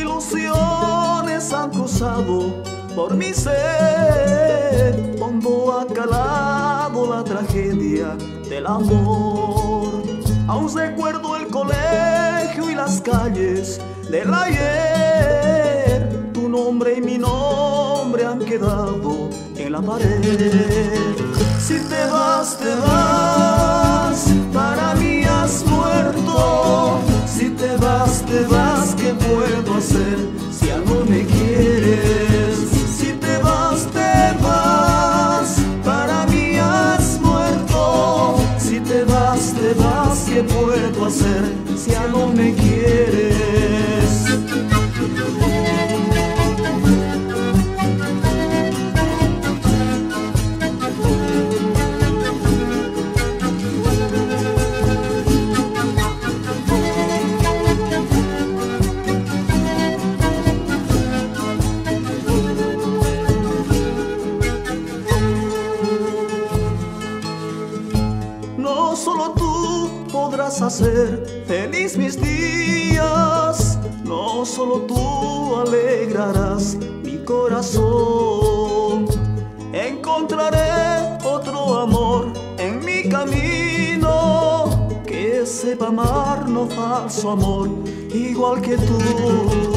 ilusiones han cruzado por mi ser, hondo ha calado la tragedia del amor. Aún recuerdo el colegio y las calles del ayer. Tu nombre y mi nombre han quedado en la pared. Si te vas, para mí has muerto. Si te vas, ¿qué puedo hacer si ya no me quieres? Si te vas, para mí has muerto. Si te vas, ¿qué puedo hacer si ya no me quieres? No solo tú podrás hacer feliz mis días, no solo tú alegrarás mi corazón. Encontraré otro amor en mi camino, que sepa amar, no falso amor, igual que tú.